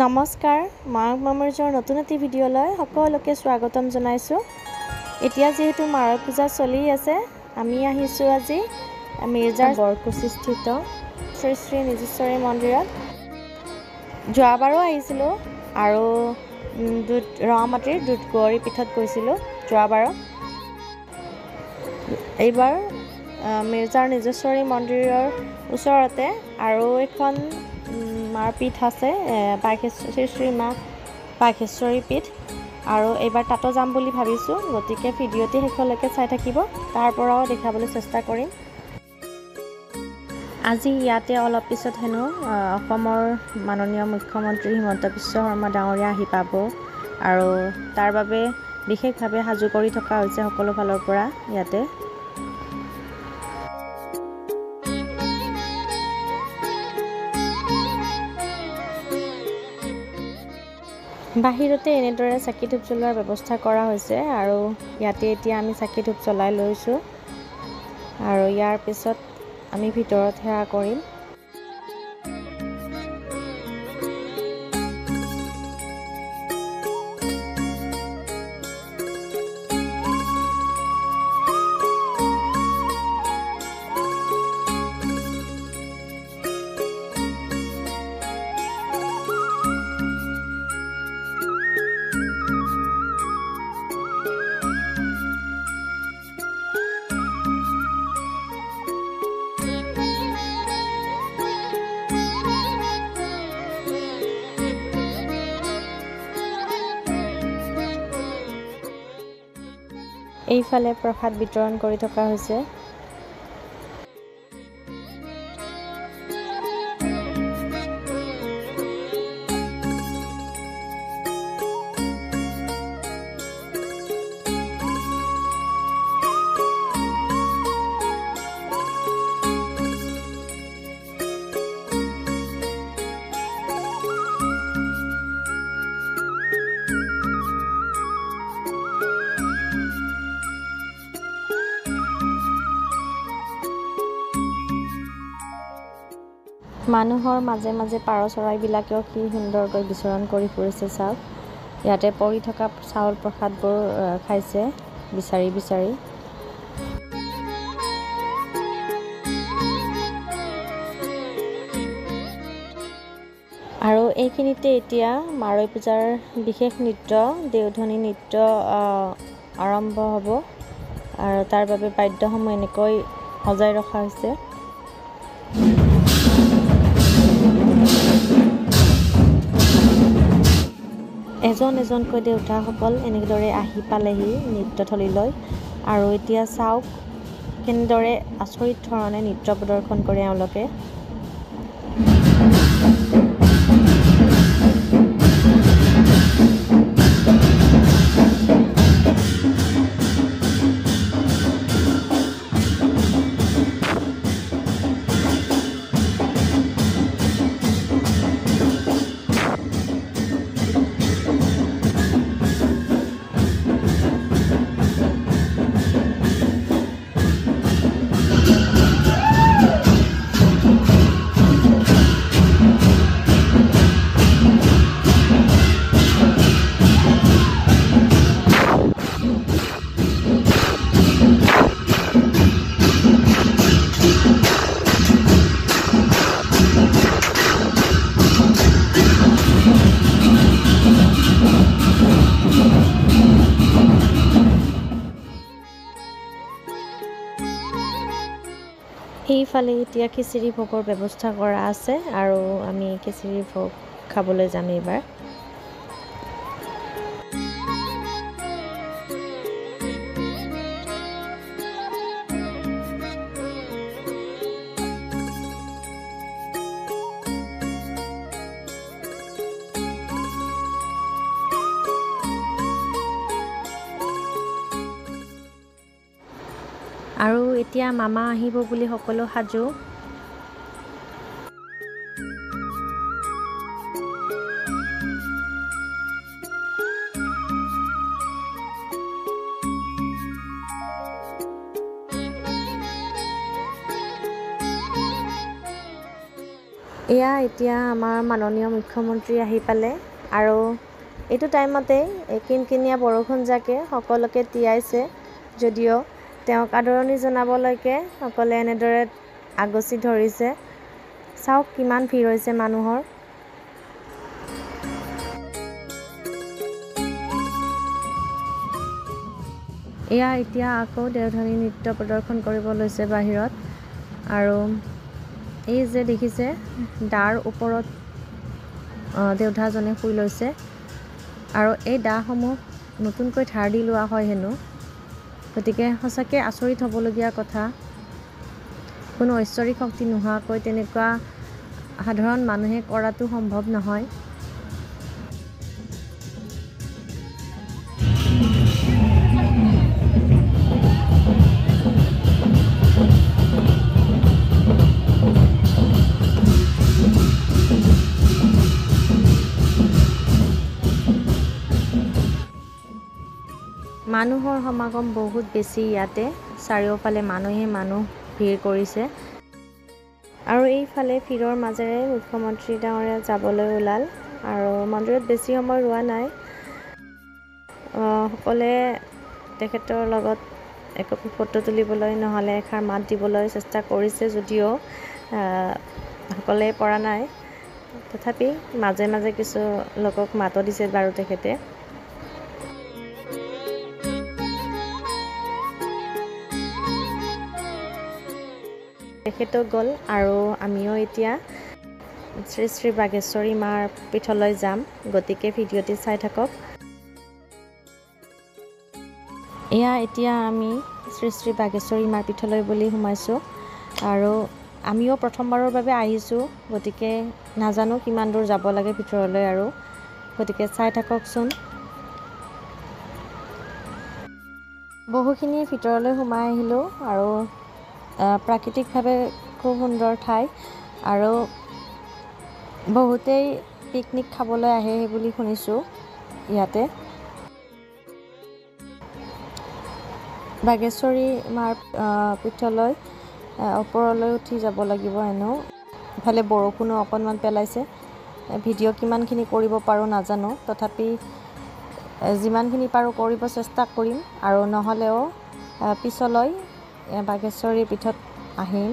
নমস্কাৰ মাৰক মামৰ্জৰ নতুন এটি ভিডিঅ'লৈ সকলোকে স্বাগতম জনাইছোঁ। এতিয়া যেহেতু মাৰক পূজা চলি আছে, আমি আহিছোঁ আজি মিৰ্জাৰ বৰকুচিস্থিত শ্ৰী শ্ৰী নিজেশ্বৰী মন্দিৰত। যোৱাবাৰো আহিছিলোঁ আৰু ৰঙামাটিৰ দুধকুঁৱৰী পীঠত গৈছিলোঁ যোৱাবাৰো। এইবাৰ মিৰ্জাৰ নিজেশ্বৰী মন্দিৰৰ ওচৰতে আৰু এখন মাৰ পীঠ আছে, শ্ৰী শ্ৰী মা বাঘেশ্বৰী পীঠ, আৰু এইবাৰ তাতো যাম বুলি ভাবিছোঁ। গতিকে ভিডিঅ'টি শেষলৈকে চাই থাকিব, তাৰ পৰাও দেখাবলৈ চেষ্টা কৰিম। আজি ইয়াতে অলপ পিছত হেনো অসমৰ মাননীয় মুখ্যমন্ত্ৰী হিমন্ত বিশ্ব শৰ্মা ডাঙৰীয়া আহি পাব, আৰু তাৰ বাবে বিশেষভাৱে সাজু কৰি থকা হৈছে সকলো ফালৰ পৰা ইয়াতে। বাহিৰতে এনেদৰে চাকি ধূপ জ্বলোৱাৰ ব্যৱস্থা কৰা হৈছে, আৰু ইয়াতে এতিয়া আমি চাকি ধূপ জ্বলাই লৈছোঁ, আৰু ইয়াৰ পিছত আমি ভিতৰত সেৱা কৰিম। এইফালে প্ৰসাদ বিতৰণ কৰি থকা হৈছে। মানুহৰ মাজে মাজে পাৰ চৰাইবিলাকেও কি সুন্দৰকৈ বিচৰণ কৰি ফুৰিছে চাওক। ইয়াতে পৰি থকা চাউল প্ৰসাদবোৰ খাইছে বিচাৰি বিচাৰি। আৰু এইখিনিতে এতিয়া মাৰৈ পূজাৰ বিশেষ নৃত্য, দেওধনী নৃত্য আৰম্ভ হ'ব, আৰু তাৰ বাবে বাদ্যসমূহ এনেকৈ সজাই ৰখা হৈছে। এজন এজনকৈ দেউতাসকল এনেদৰে আহি পালেহি নৃত্যথলীলৈ, আৰু এতিয়া চাওক কেনেদৰে আচৰিত ধৰণে নৃত্য প্ৰদৰ্শন কৰে এওঁলোকে। এইফালে এতিয়া খিচিৰি ভোগৰ ব্যৱস্থা কৰা আছে, আৰু আমি খিচিৰি ভোগ খাবলৈ যাম এইবাৰ। আৰু এতিয়া মামা আহিব বুলি সকলো সাজু। এয়া এতিয়া আমাৰ মাননীয় মুখ্যমন্ত্ৰী আহি পালে আৰু এইটো টাইমতে কিনকিনীয়া বৰষুণ জাকে সকলোকে তিয়াইছে যদিও তেওঁক আদৰণি জনাবলৈকে সকলোৱে এনেদৰে আগচি ধৰিছে। চাওক কিমান ভিৰ হৈছে মানুহৰ। এয়া এতিয়া আকৌ দেওধনী নৃত্য প্ৰদৰ্শন কৰিব লৈছে বাহিৰত আৰু এই যে দেখিছে দাৰ ওপৰত দেউধাজনে শুই লৈছে আৰু এই দাসমূহ নতুনকৈ ধাৰ দি লোৱা হয় হেনো। গতিকে সঁচাকৈ আচৰিত হ'বলগীয়া কথা। কোনো ঐশ্বৰিক শক্তি নোহোৱাকৈ তেনেকুৱা সাধাৰণ মানুহে কৰাটো সম্ভৱ নহয়। মানুহৰ সমাগম বহুত বেছি ইয়াতে, চাৰিওফালে মানুহ ভিৰ কৰিছে আৰু এইফালে ভিৰৰ মাজেৰে মুখ্যমন্ত্ৰী ডাঙৰীয়া যাবলৈ ওলাল আৰু মন্দিৰত বেছি সময় ৰোৱা নাই। সকলোৱে তেখেতৰ লগত একপি ফটো তুলিবলৈ নহ'লে এষাৰ মাত দিবলৈ চেষ্টা কৰিছে যদিও সকলোৱে পৰা নাই। তথাপি মাজে মাজে কিছু লোকক মাতো দিছে বাৰু তেখেতে। তেখেতো গ'ল আৰু আমিও এতিয়া শ্ৰী শ্ৰী বাগেশ্বৰী মাৰ পীঠলৈ যাম। গতিকে ভিডিঅ'টি চাই থাকক। এয়া এতিয়া আমি শ্ৰী শ্ৰী বাগেশ্বৰী মাৰ পীঠলৈ বুলি সোমাইছোঁ আৰু আমিও প্ৰথমবাৰৰ বাবে আহিছোঁ। গতিকে নাজানো কিমান দূৰ যাব লাগে ভিতৰলৈ আৰু গতিকে চাই থাককচোন। বহুখিনি ভিতৰলৈ সোমাই আহিলোঁ আৰু প্ৰাকৃতিকভাৱে খুব সুন্দৰ ঠাই আৰু বহুতেই পিকনিক খাবলৈ আহে বুলি শুনিছোঁ ইয়াতে। বাগেশ্বৰী মাৰ পীঠলৈ ওপৰলৈ উঠি যাব লাগিব হেনো। ইফালে বৰষুণো অকণমান পেলাইছে। ভিডিঅ' কিমানখিনি কৰিব পাৰোঁ নাজানো, তথাপি যিমানখিনি পাৰোঁ কৰিব চেষ্টা কৰিম আৰু নহ'লেও পিছলৈ বাগেশ্বৰী পীঠত আহিম।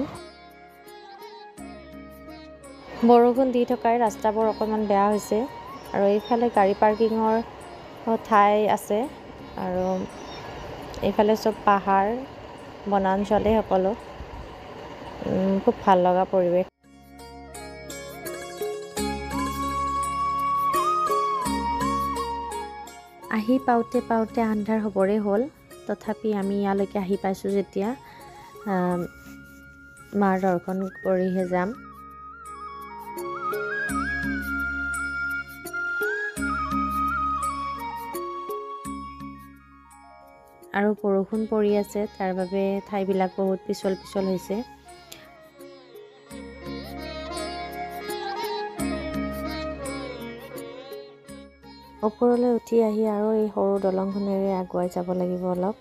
বৰষুণ দি থকাই ৰাস্তাবোৰ অকণমান বেয়া হৈছে আৰু এইফালে গাড়ী পাৰ্কিঙৰ ঠাই আছে আৰু এইফালে চব পাহাৰ বনাঞ্চলেই সকলো। খুব ভাল লগা পৰিৱেশ। আহি পাওঁতে পাওঁতে আন্ধাৰ হ'বৰে হ'ল। তথাপি আমি ইয়ালৈকে আহি পাইছোঁ যেতিয়া মাৰ দৰ্শন কৰিহে যাম। আৰু বৰষুণ পৰি আছে, তাৰ বাবে ঠাইবিলাক বহুত পিছল হৈছে। ওপৰলৈ উঠি আহি আৰু এই সৰু দলংখনেৰে আগুৱাই যাব লাগিব অলপ।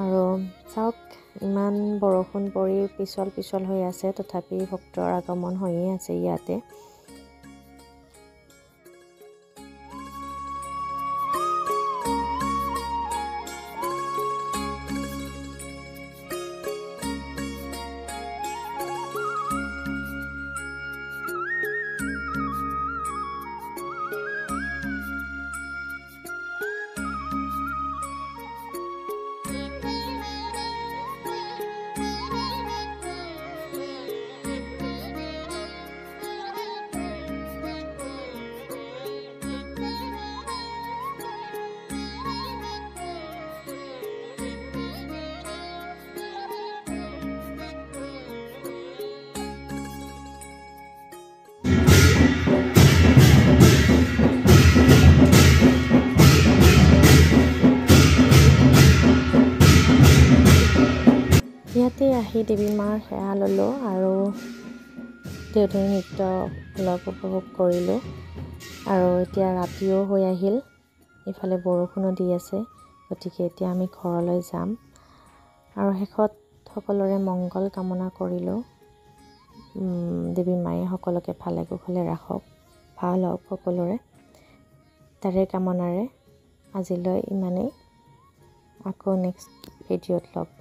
আৰু চাওক ইমান বৰষুণ পৰি পিছল হৈ আছে, তথাপি ভক্তৰ আগমন হৈয়ে আছে ইয়াতে। ইয়াতে আহি দেৱী মাৰ সেৱা ল'লোঁ আৰু দেওধনী নৃত্য অলপ উপভোগ কৰিলোঁ। আৰু এতিয়া ৰাতিও হৈ আহিল, ইফালে বৰষুণো দি আছে। গতিকে এতিয়া আমি ঘৰলৈ যাম আৰু শেষত সকলোৰে মংগল কামনা কৰিলোঁ। দেৱী মায়ে সকলোকে ভালে কুশলে ৰাখক, ভাল হওক সকলোৰে, তাৰে কামনাৰে আজিলৈ ইমানেই। আকৌ নেক্সট ভিডিঅ'ত লগ পাম।